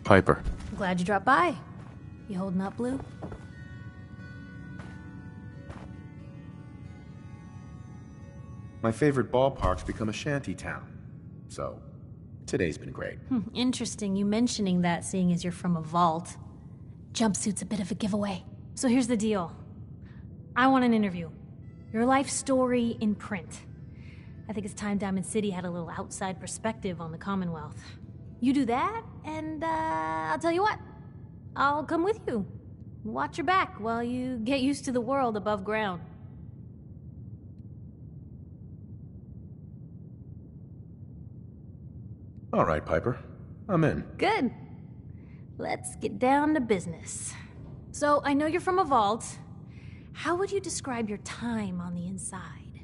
Piper. Glad you dropped by. You holding up, Blue? My favorite ballpark's become a shanty town. So, today's been great. Interesting you mentioning that, seeing as you're from a vault. Jumpsuit's a bit of a giveaway. So here's the deal. I want an interview. Your life story in print. I think it's time Diamond City had a little outside perspective on the Commonwealth. You do that, and I'll tell you what. I'll come with you. Watch your back while you get used to the world above ground. All right, Piper. I'm in. Good. Let's get down to business. So, I know you're from a vault. How would you describe your time on the inside?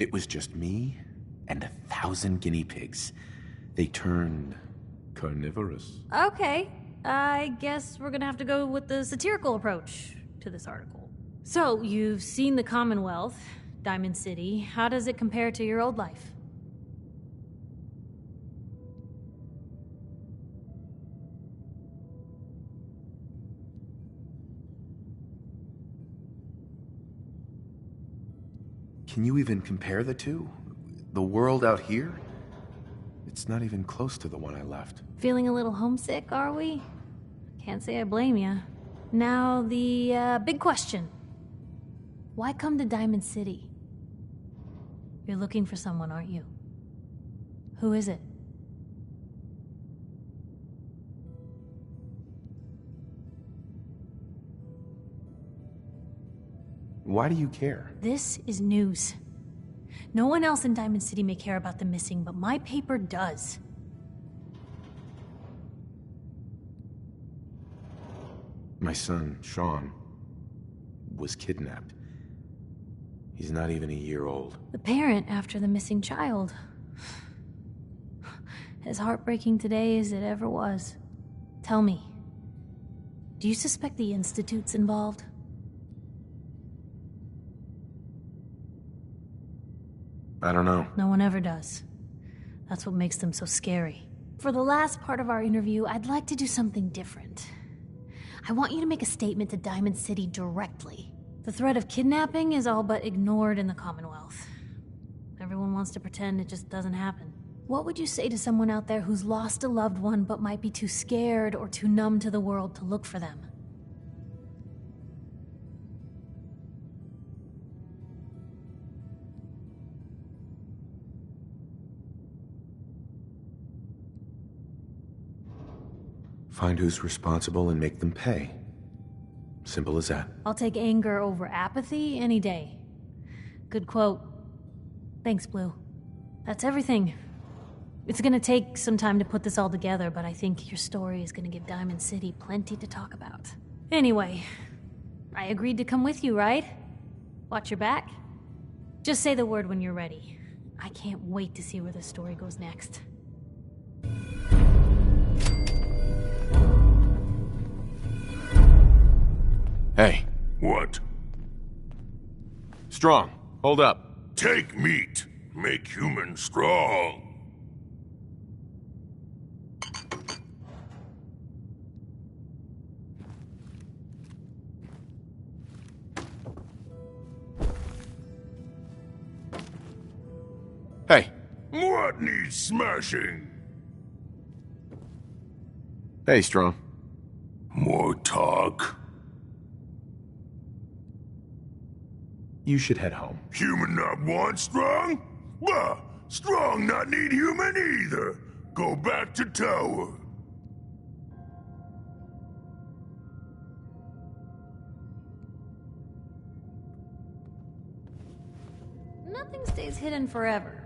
It was just me and 1,000 guinea pigs. They turned carnivorous. Okay, I guess we're gonna have to go with the satirical approach to this article. So, you've seen the Commonwealth, Diamond City. How does it compare to your old life? Can you even compare the two? The world out here? It's not even close to the one I left. Feeling a little homesick, are we? Can't say I blame ya. Now, the big question. Why come to Diamond City? You're looking for someone, aren't you? Who is it? Why do you care? This is news. No one else in Diamond City may care about the missing, but my paper does. My son, Sean, was kidnapped. He's not even a year old. The parent after the missing child. As heartbreaking today as it ever was. Tell me, do you suspect the Institute's involved? I don't know. No one ever does. That's what makes them so scary. For the last part of our interview, I'd like to do something different. I want you to make a statement to Diamond City directly. The threat of kidnapping is all but ignored in the Commonwealth. Everyone wants to pretend it just doesn't happen. What would you say to someone out there who's lost a loved one but might be too scared or too numb to the world to look for them? Find who's responsible and make them pay. Simple as that. I'll take anger over apathy any day. Good quote. Thanks, Blue. That's everything. It's gonna take some time to put this all together, but I think your story is gonna give Diamond City plenty to talk about. Anyway, I agreed to come with you, right? Watch your back? Just say the word when you're ready. I can't wait to see where this story goes next. Hey. What? Strong, hold up. Take meat, make human strong. Hey. What needs smashing? Hey, Strong. More talk? You should head home. Human not want strong? Bah! Strong not need human either. Go back to tower. Nothing stays hidden forever.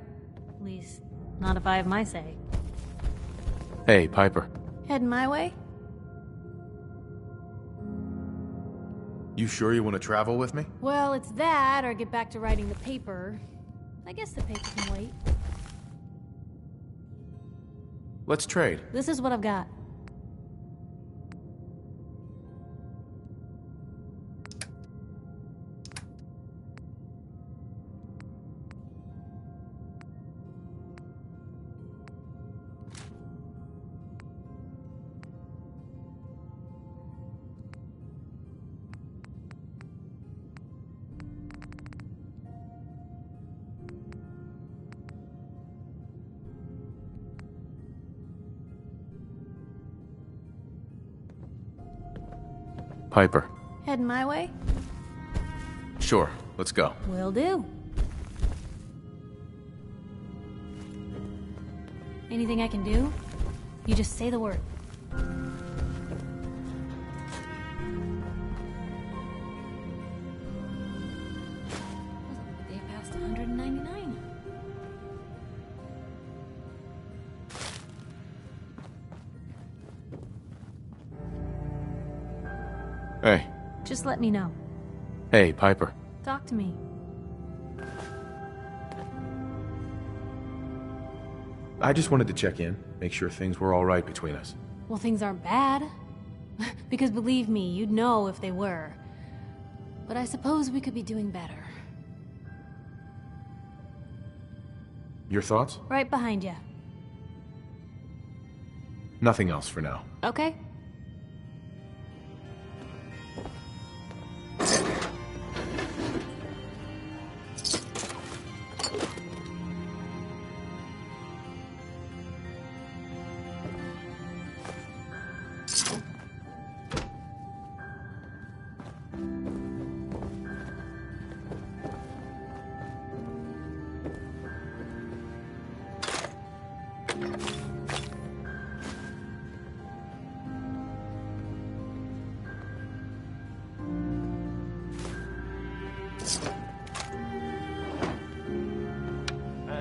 At least, not if I have my say. Hey, Piper. Heading my way? You sure you want to travel with me? Well, it's that, or get back to writing the paper. I guess the paper can wait. Let's trade. This is what I've got. Piper. Heading my way? Sure, let's go. Will do. Anything I can do? You just say the word. They passed 199. Hey. Just let me know. Hey, Piper. Talk to me. I just wanted to check in, make sure things were all right between us. Well, things aren't bad. Because believe me, you'd know if they were. But I suppose we could be doing better. Your thoughts? Right behind you. Nothing else for now. Okay.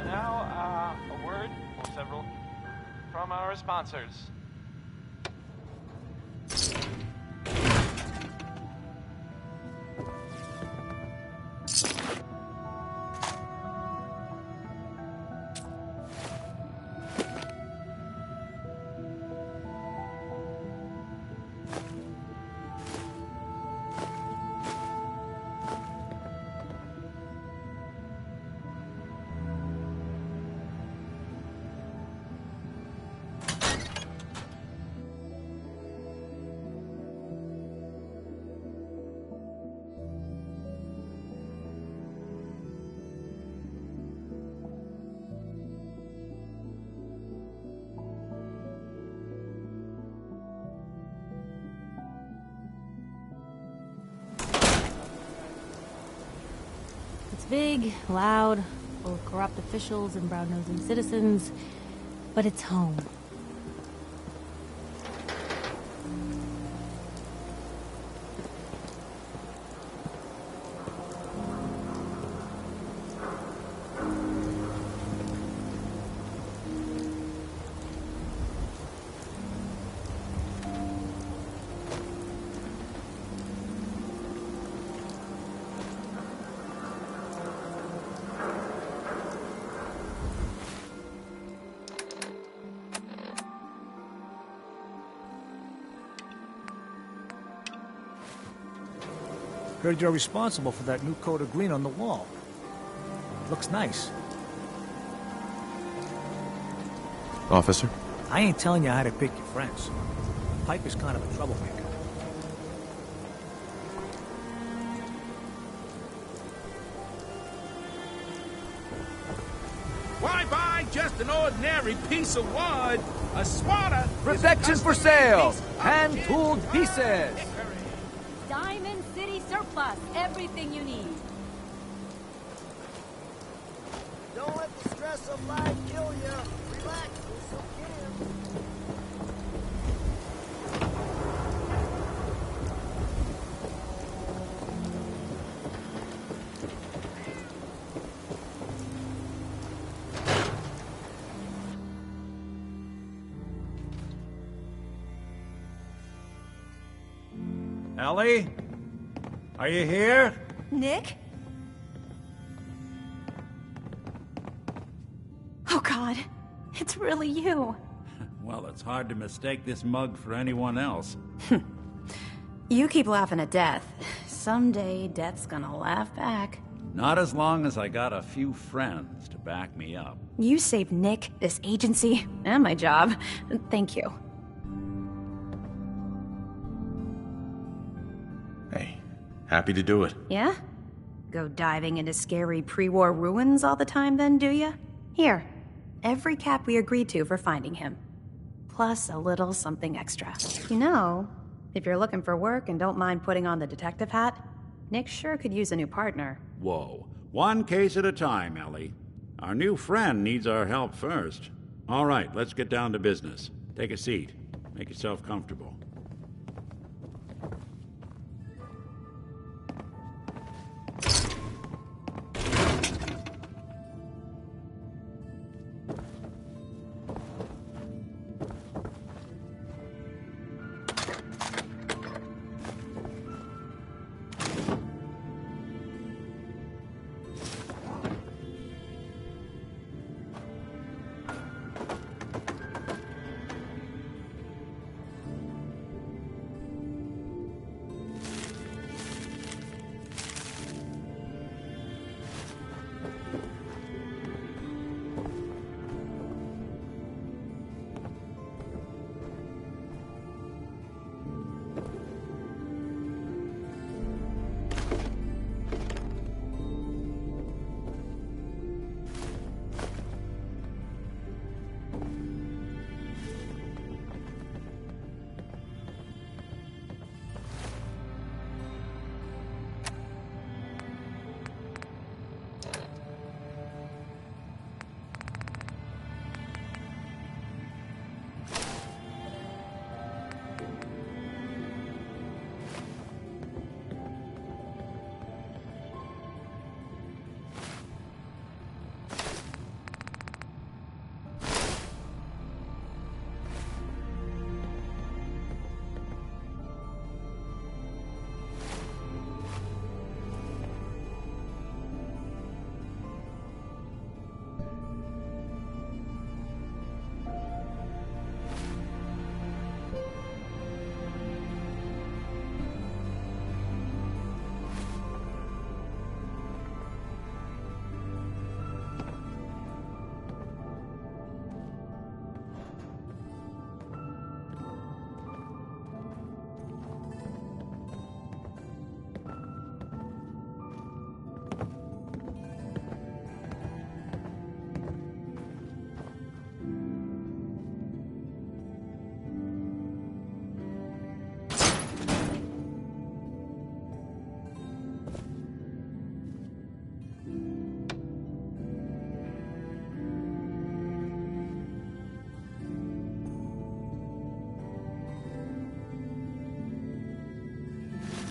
Now, a word, or several, from our sponsors. It's big, loud, full of corrupt officials and brown-nosing citizens, but it's home. Heard you're responsible for that new coat of green on the wall. Looks nice. Officer? I ain't telling you how to pick your friends. Piper's kind of a troublemaker. Why buy just an ordinary piece of wood? A swatter Protection for sale! Hand-tooled pieces! Diamond City Surplus. Everything you need. Don't let the stress of life kill you. Relax, you still can. Ellie? Are you here? Nick? Oh God, it's really you. Well, it's hard to mistake this mug for anyone else. You keep laughing at death. Someday, death's gonna laugh back. Not as long as I got a few friends to back me up. You saved Nick, this agency, and my job. Thank you. Hey, happy to do it. Yeah? Go diving into scary pre-war ruins all the time then, do ya? Here, every cap we agreed to for finding him. Plus a little something extra. You know, If you're looking for work and don't mind putting on the detective hat, Nick sure could use a new partner. Whoa. One case at a time, Ellie. Our new friend needs our help first. All right, let's get down to business. Take a seat. Make yourself comfortable.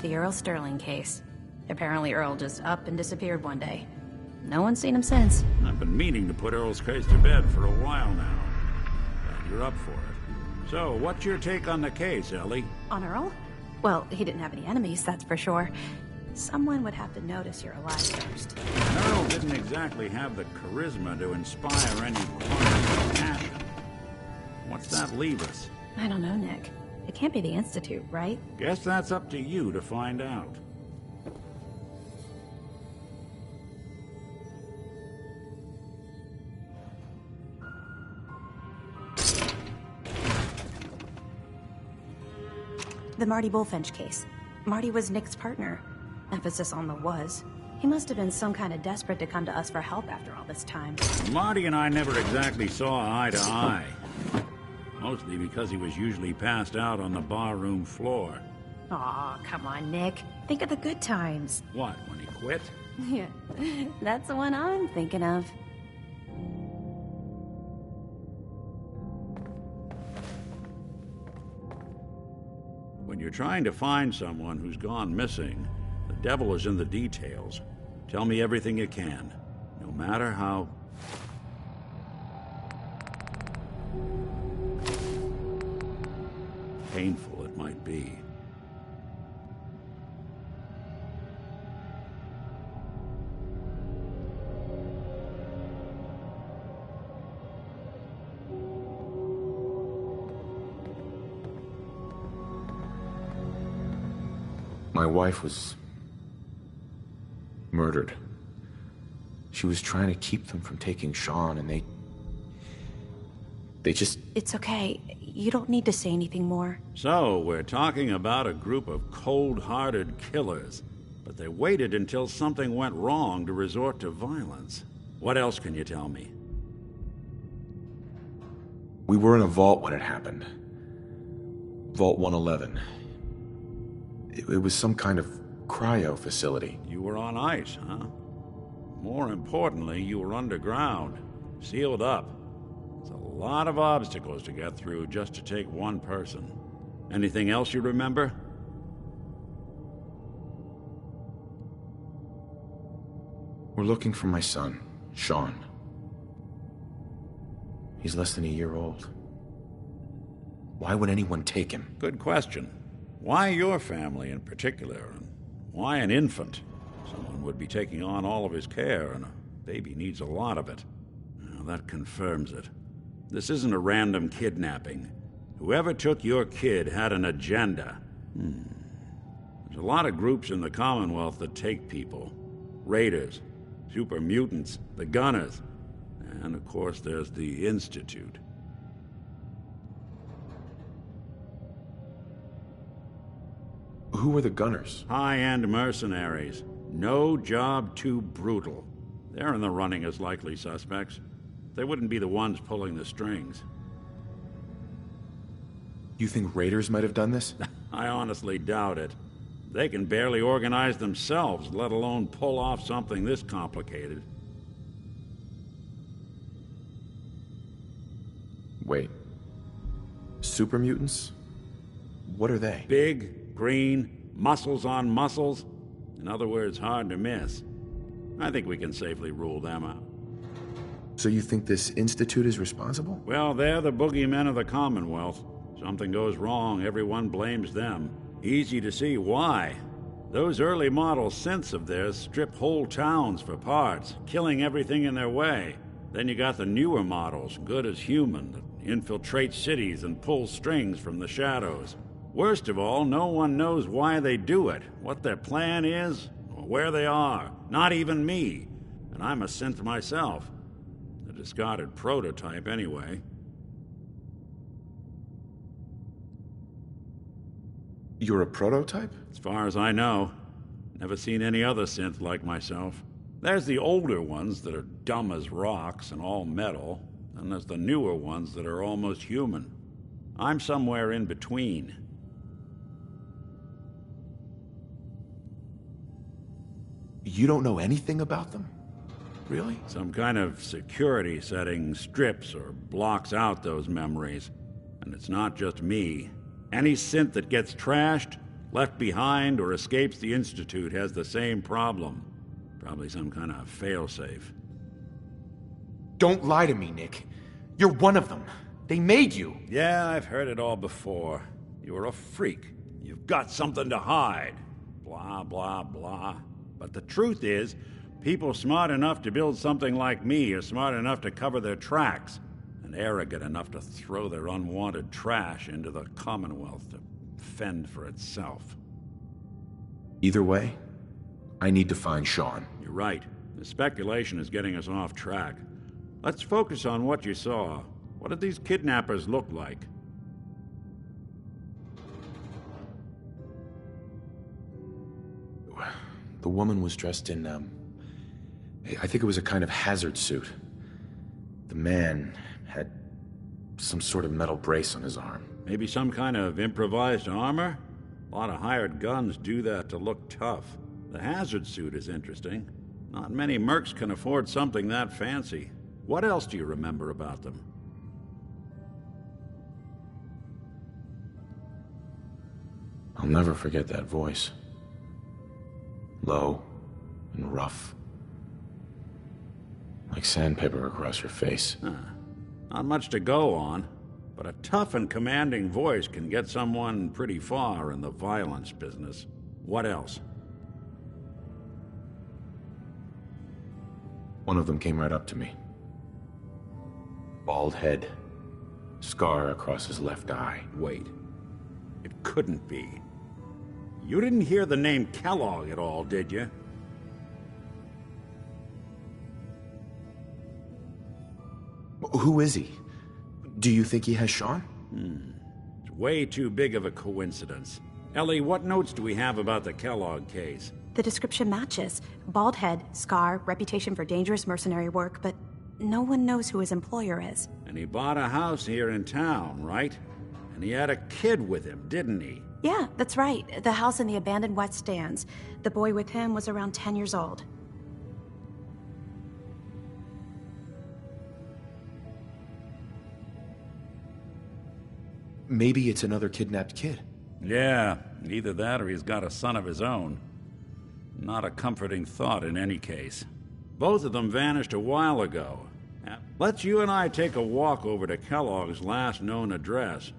The Earl Sterling case. Apparently Earl just up and disappeared one day. No one's seen him since. I've been meaning to put Earl's case to bed for a while now. Glad you're up for it. So, what's your take on the case, Ellie? On Earl? Well, he didn't have any enemies, that's for sure. Someone would have to notice you're alive first. Earl didn't exactly have the charisma to inspire any crime or passion. What's that leave us? I don't know, Nick. It can't be the Institute, right? Guess that's up to you to find out. The Marty Bullfinch case. Marty was Nick's partner. Emphasis on the was. He must have been some kind of desperate to come to us for help after all this time. Marty and I never exactly saw eye to eye. Mostly because he was usually passed out on the barroom floor. Aw, come on, Nick. Think of the good times. What, when he quit? Yeah, that's the one I'm thinking of. When you're trying to find someone who's gone missing, the devil is in the details. Tell me everything you can, no matter how... painful it might be. My wife was murdered. She was trying to keep them from taking Sean, and they just... It's okay. You don't need to say anything more. So, we're talking about a group of cold-hearted killers, but they waited until something went wrong to resort to violence. What else can you tell me? We were in a vault when it happened. Vault 111. It was some kind of cryo facility. You were on ice, huh? More importantly, you were underground, sealed up. It's a lot of obstacles to get through just to take one person. Anything else you remember? We're looking for my son, Sean. He's less than a year old. Why would anyone take him? Good question. Why your family in particular? And why an infant? Someone would be taking on all of his care, and a baby needs a lot of it. Now, that confirms it. This isn't a random kidnapping. Whoever took your kid had an agenda. There's a lot of groups in the Commonwealth that take people. Raiders, super mutants, the Gunners, and of course there's the Institute. Who are the Gunners? High-end mercenaries. No job too brutal. They're in the running as likely suspects. They wouldn't be the ones pulling the strings. You think raiders might have done this? I honestly doubt it. They can barely organize themselves, let alone pull off something this complicated. Wait. Super mutants? What are they? Big, green, muscles on muscles. In other words, hard to miss. I think we can safely rule them out. So you think this Institute is responsible? Well, they're the boogeymen of the Commonwealth. Something goes wrong, everyone blames them. Easy to see why. Those early model synths of theirs strip whole towns for parts, killing everything in their way. Then you got the newer models, good as human, that infiltrate cities and pull strings from the shadows. Worst of all, no one knows why they do it, what their plan is, or where they are. Not even me. And I'm a synth myself. A discarded prototype, anyway. You're a prototype? As far as I know. Never seen any other synth like myself. There's the older ones that are dumb as rocks and all metal, and there's the newer ones that are almost human. I'm somewhere in between. You don't know anything about them? Really? Some kind of security setting strips or blocks out those memories. And it's not just me. Any synth that gets trashed, left behind, or escapes the Institute has the same problem. Probably some kind of failsafe. Don't lie to me, Nick. You're one of them. They made you. Yeah, I've heard it all before. You're a freak. You've got something to hide. Blah, blah, blah. But the truth is, people smart enough to build something like me are smart enough to cover their tracks, and arrogant enough to throw their unwanted trash into the Commonwealth to fend for itself. Either way, I need to find Sean. You're right. The speculation is getting us off track. Let's focus on what you saw. What did these kidnappers look like? The woman was dressed in, I think it was a kind of hazard suit. The man had some sort of metal brace on his arm. Maybe some kind of improvised armor? A lot of hired guns do that to look tough. The hazard suit is interesting. Not many mercs can afford something that fancy. What else do you remember about them? I'll never forget that voice. Low and rough. Like sandpaper across your face. Not much to go on, but a tough and commanding voice can get someone pretty far in the violence business. What else? One of them came right up to me. Bald head. Scar across his left eye. Wait. It couldn't be. You didn't hear the name Kellogg at all, did you? Who is he? Do you think he has Sean? It's way too big of a coincidence. Ellie, what notes do we have about the Kellogg case? The description matches. Bald head, scar, reputation for dangerous mercenary work, but no one knows who his employer is. And he bought a house here in town, right? And And he had a kid with him, didn't he? Yeah, that's right. The house in the abandoned West Stands. The boy with him was around 10 years old. Maybe it's another kidnapped kid. Yeah, either that or he's got a son of his own. Not a comforting thought in any case. Both of them vanished a while ago. Let's you and I take a walk over to Kellogg's last known address.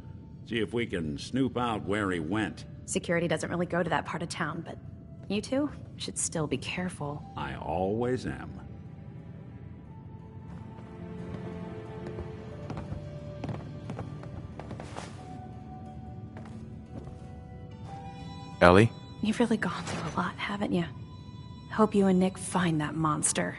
See if we can snoop out where he went. Security doesn't really go to that part of town, but you two should still be careful. I always am. Ellie? You've really gone through a lot, haven't you? Hope you and Nick find that monster.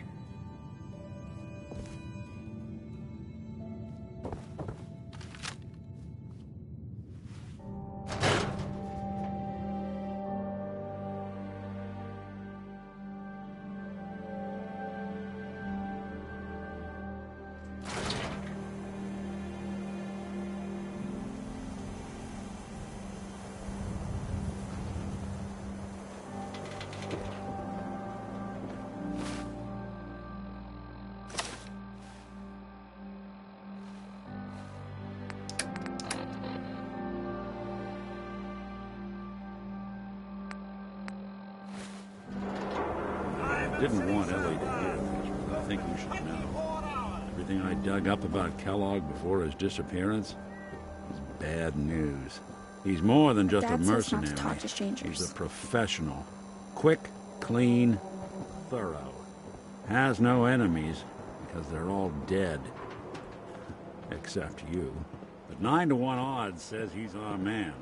Didn't want Ellie to hear this, but I think you should know. Everything I dug up about Kellogg before his disappearance is bad news. He's more than just a mercenary. He's a professional. Quick, clean, thorough. Has no enemies because they're all dead. Except you. But 9-to-1 odds says he's our man.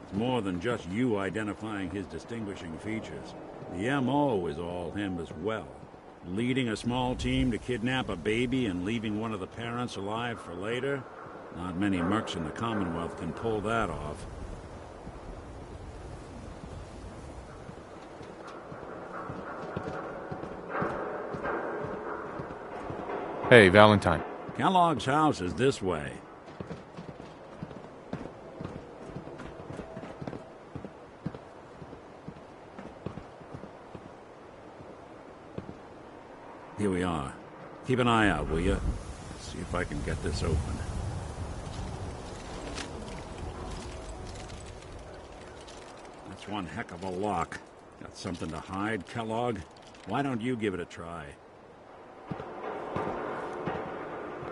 It's more than just you identifying his distinguishing features. The M.O. is all him as well. Leading a small team to kidnap a baby and leaving one of the parents alive for later? Not many mercs in the Commonwealth can pull that off. Hey, Valentine. Kellogg's house is this way. Here we are. Keep an eye out, will you? See if I can get this open. That's one heck of a lock. Got something to hide, Kellogg? Why don't you give it a try?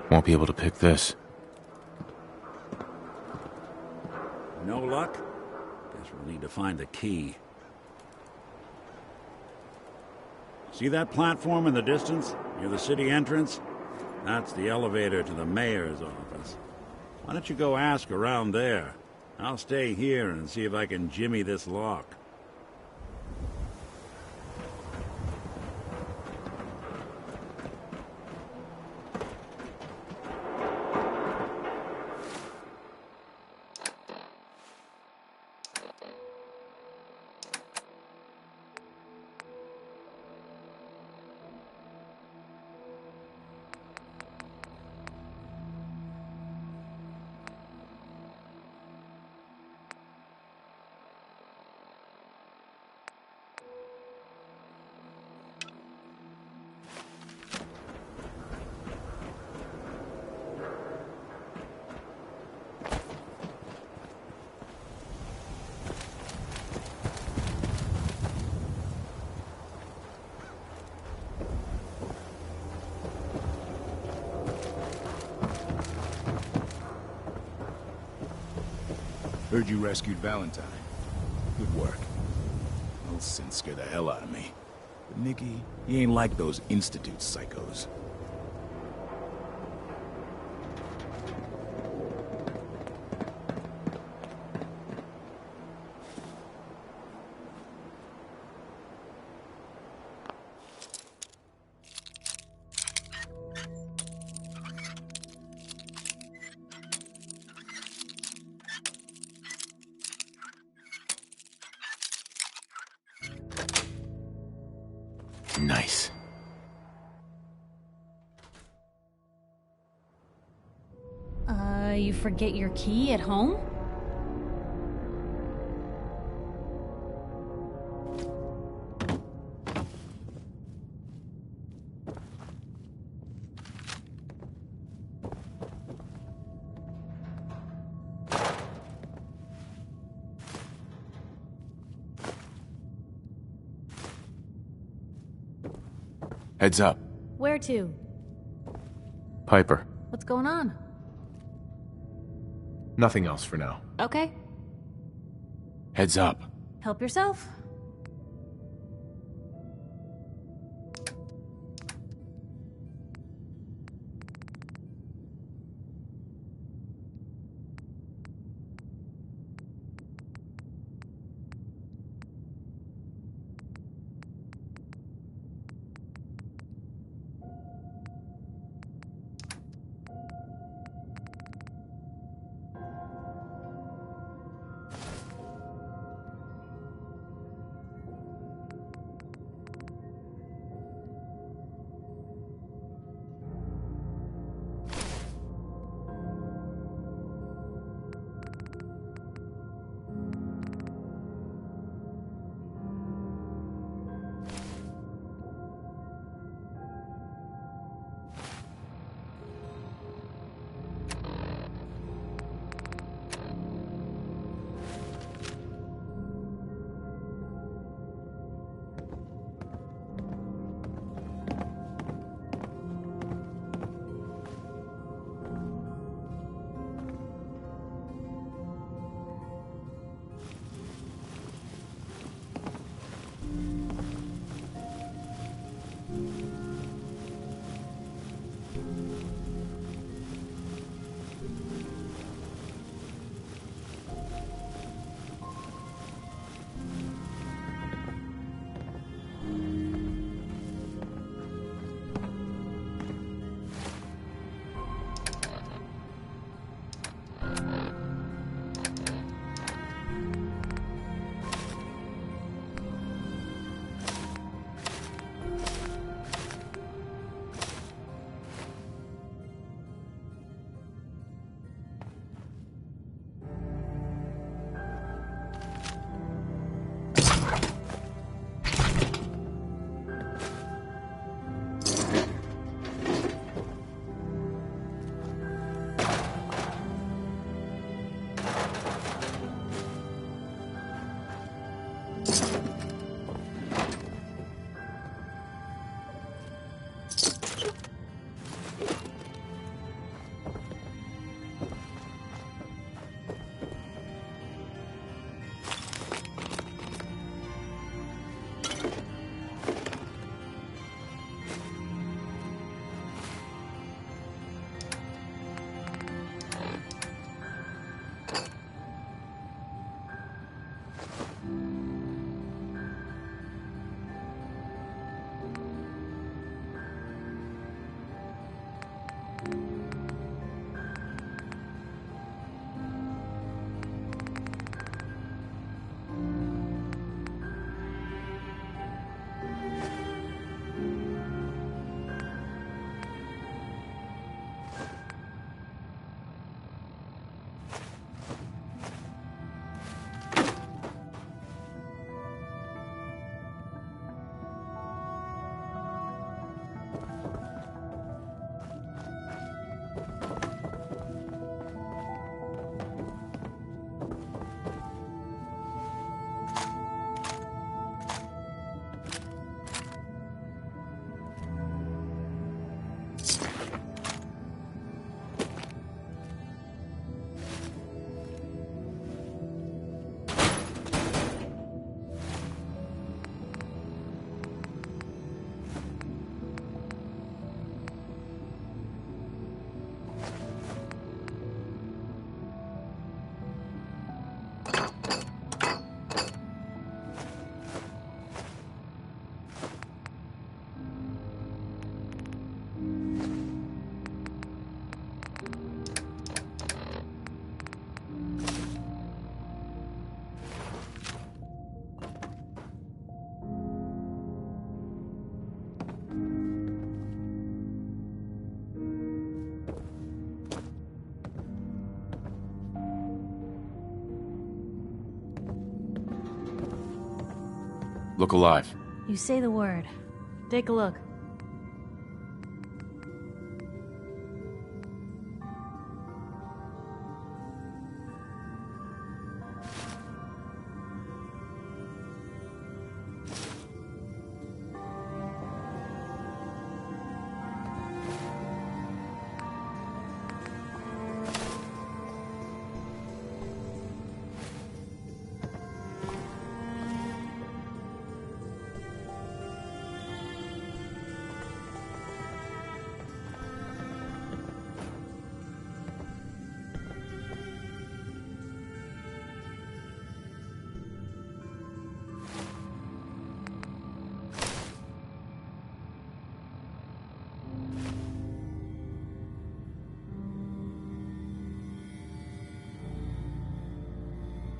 Won't be able to pick this. No luck? Guess we'll need to find the key. See that platform in the distance, near the city entrance? That's the elevator to the mayor's office. Why don't you go ask around there? I'll stay here and see if I can jimmy this lock. Heard you rescued Valentine. Good work. Those sins scare the hell out of me. But Nicky, he ain't like those Institute psychos. Nice. You forget your key at home? Heads up. Where to? Piper. What's going on? Nothing else for now. Okay. Heads up. Help yourself. Look alive. You say the word. Take a look.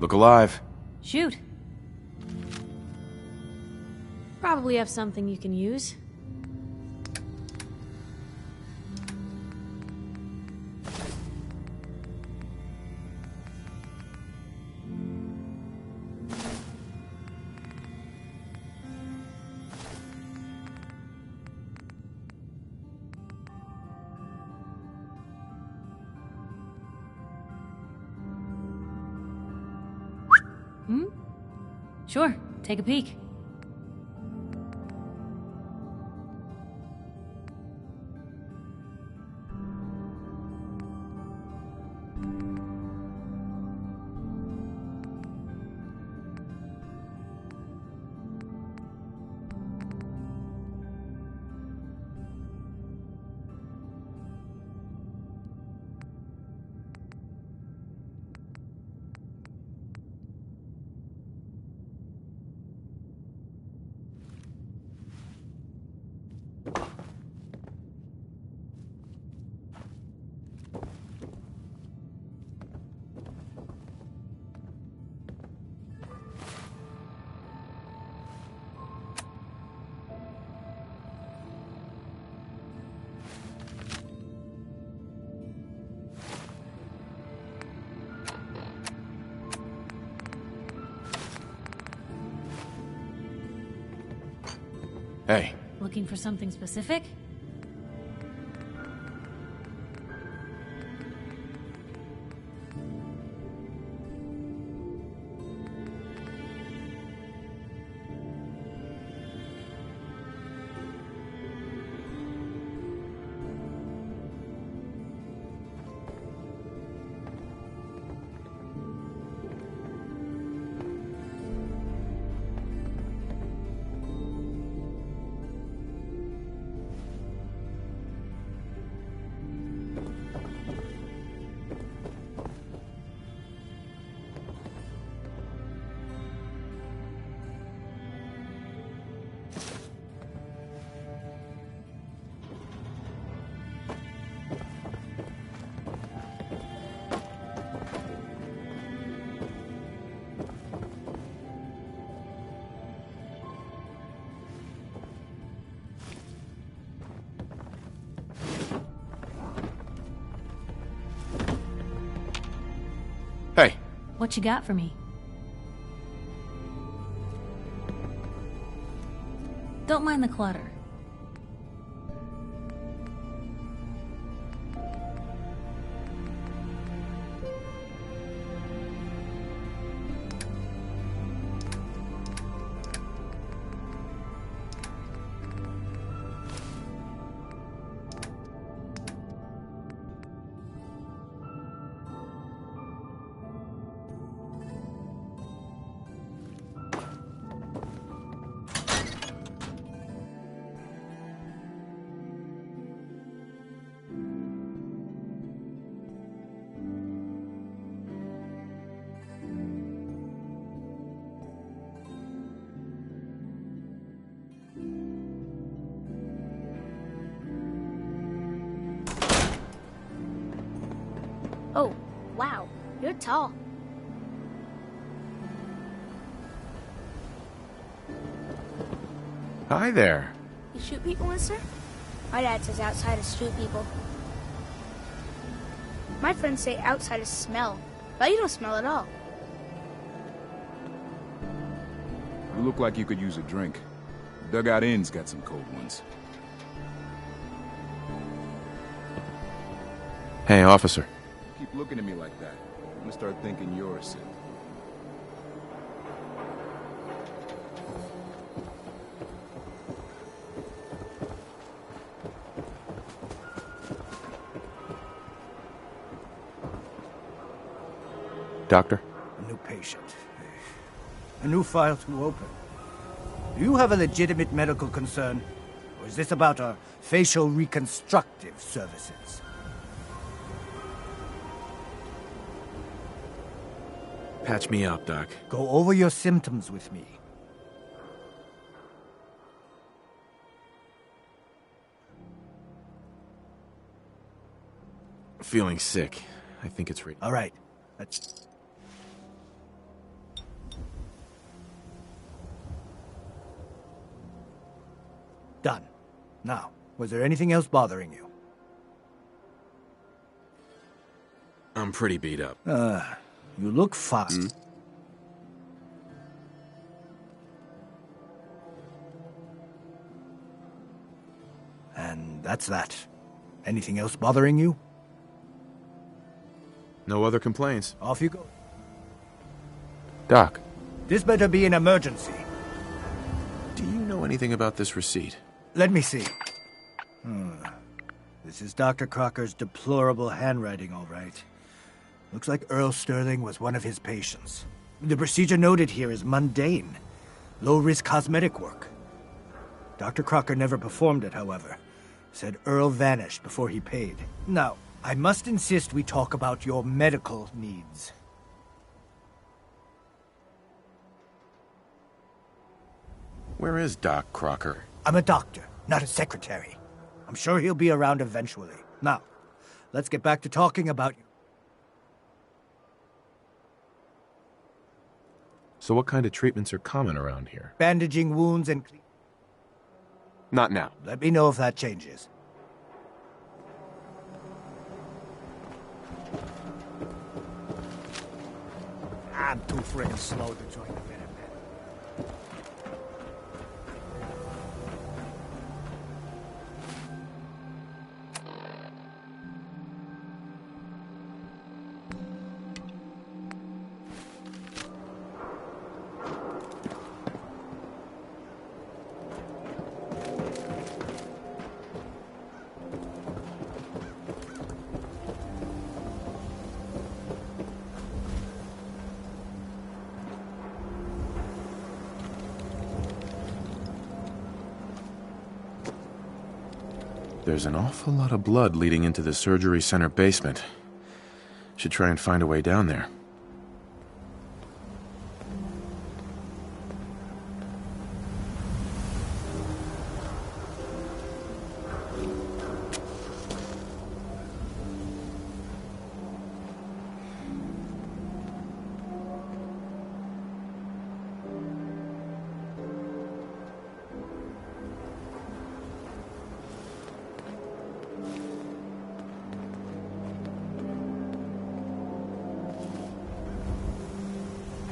Look alive. Shoot. Probably have something you can use. Sure, take a peek. Hey. Looking for something specific? Hey. What you got for me? Don't mind the clutter. Oh, wow. You're tall. Hi there. You shoot people, mister? My dad says outsiders shoot people. My friends say outsiders smell, but you don't smell at all. You look like you could use a drink. Dugout Inn's got some cold ones. Hey, officer. Keep looking at me like that. I'm gonna start thinking you're sick. Doctor? A new patient. A new file to open. Do you have a legitimate medical concern? Or is this about our facial reconstructive services? Patch me up, Doc. Go over your symptoms with me. Feeling sick. I think it's All right. Let's... Done. Now, was there anything else bothering you? I'm pretty beat up. You look fine. And that's that. Anything else bothering you? No other complaints. Off you go. Doc, This better be an emergency. do you know anything about this receipt? Let me see. This is Dr. Crocker's deplorable handwriting, all right. Looks like Earl Sterling was one of his patients. The procedure noted here is mundane. Low-risk cosmetic work. Dr. Crocker never performed it, however. Said Earl vanished before he paid. Now, I must insist we talk about your medical needs. Where is Doc Crocker? I'm a doctor, not a secretary. I'm sure he'll be around eventually. Now, let's get back to talking about you. So what kind of treatments are common around here? Bandaging wounds and... Not now. Let me know if that changes. I'm too friggin' slow to join the Minutemen. There's an awful lot of blood leading into the surgery center basement. Should try and find a way down there.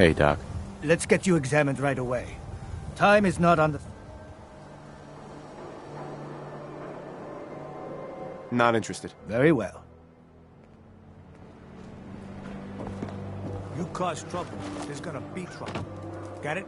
Hey, Doc. Let's get you examined right away. Time is not on the... Not interested. Very well. You cause trouble, there's gonna be trouble. Got it?